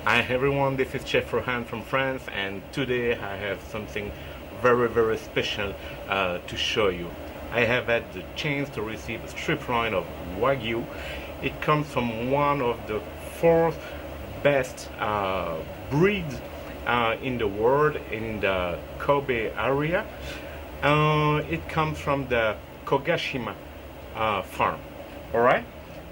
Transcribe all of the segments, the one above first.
Hi everyone, this is Chef Rohan from France, and today I have something very special to show you. I have had the chance to receive a strip loin of Wagyu. It comes from one of the four best breeds in the world in the Kobe area. It comes from the Kogashima farm. Alright?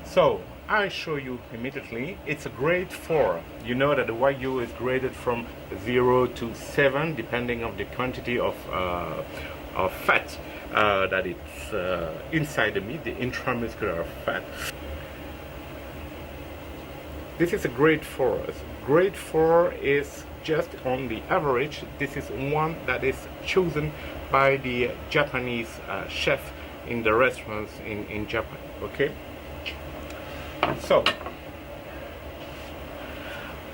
So I show you immediately. It's a grade 4. You know that the Wagyu is graded from 0 to 7 depending on the quantity of fat that it's inside the meat, the intramuscular fat. This is a grade 4. Grade 4 is just on the average. This is one that is chosen by the Japanese chef in the restaurants in Japan. Okay? So,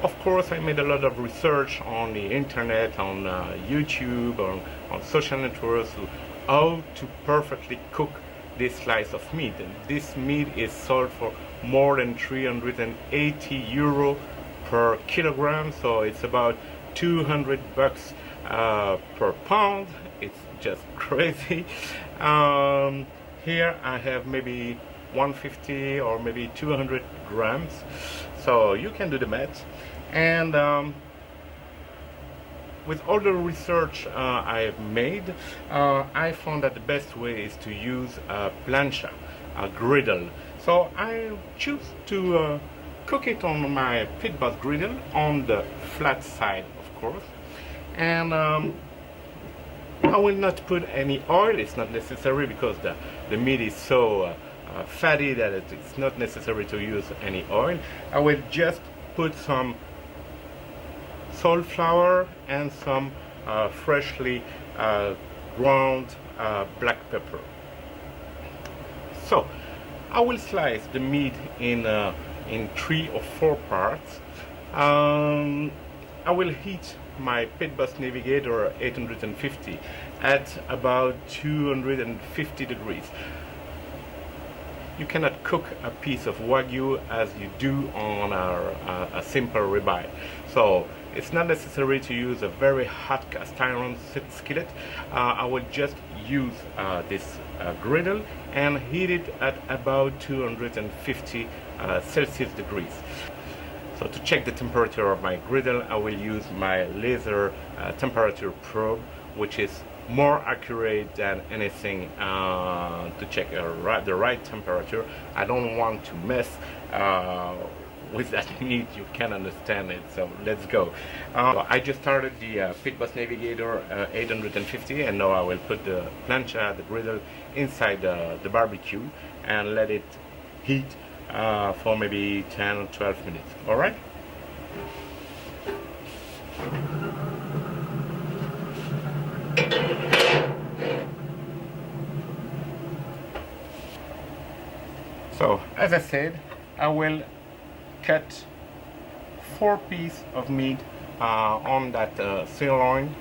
of course, I made a lot of research on the internet, on YouTube, on social networks, how to perfectly cook this slice of meat. And this meat is sold for more than 380 euro per kilogram, so it's about 200 bucks per pound. It's just crazy. Here I have maybe 150 or maybe 200 grams, so you can do the math. And with all the research I have made, I found that the best way is to use a plancha, a griddle. So I choose to cook it on my pit boss griddle on the flat side, of course. And I will not put any oil. It's not necessary because the meat is so fatty that it's not necessary to use any oil. I will just put some salt flour and some freshly ground black pepper. So I will slice the meat in 3 or 4 parts. I will heat my pit boss Navigator 850 at about 250 degrees. You cannot cook a piece of Wagyu as you do on a simple ribeye. So it's not necessary to use a very hot cast iron skillet. I will just use this griddle and heat it at about 250 Celsius degrees. So to check the temperature of my griddle, I will use my laser temperature probe, which is more accurate than anything to check the right temperature. I don't want to mess with that meat. You can understand it, so let's go. I just started the pit boss Navigator 850, and now I will put the plancha, the griddle, inside the barbecue and let it heat for maybe 10 or 12 minutes. All right? So, as I said, I will cut 4 pieces of meat on that sirloin.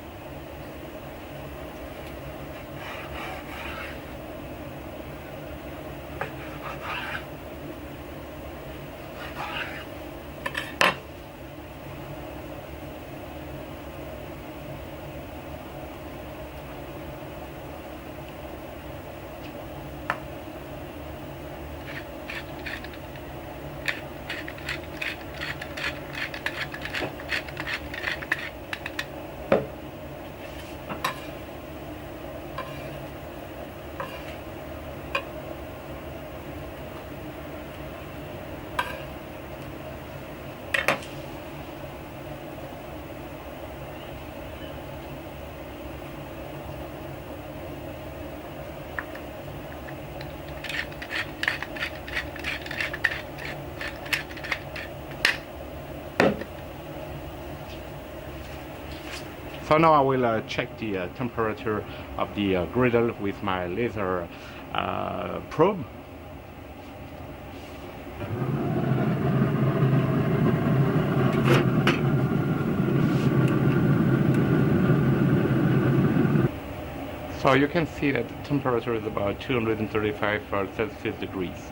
So now I will check the temperature of the griddle with my laser probe. So you can see that the temperature is about 235 Celsius degrees.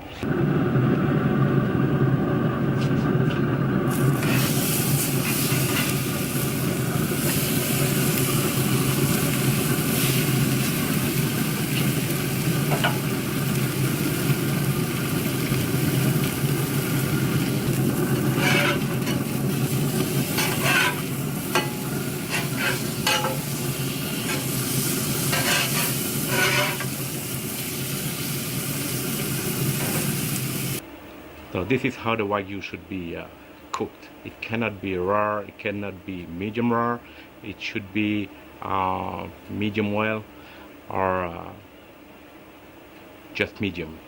this is how the Wagyu should be cooked. It cannot be raw, it cannot be medium rare, it should be medium well, or just medium.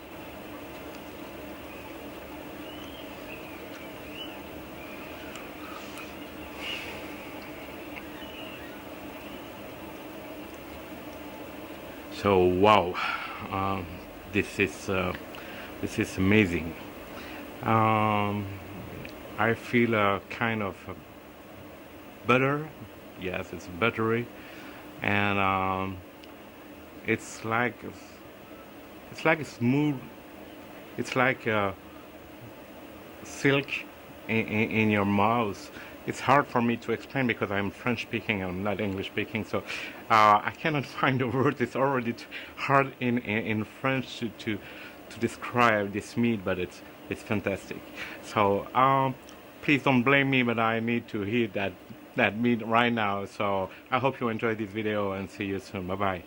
So wow, this is amazing. I feel a kind of butter. Yes, it's buttery, and it's like a smooth. It's like silk in your mouth. It's hard for me to explain because I'm French speaking, I'm not English speaking, so I cannot find the word. It's already hard in French to describe this meat, but it's fantastic. So please don't blame me, but I need to eat that meat right now. So I hope you enjoyed this video and see you soon. Bye bye.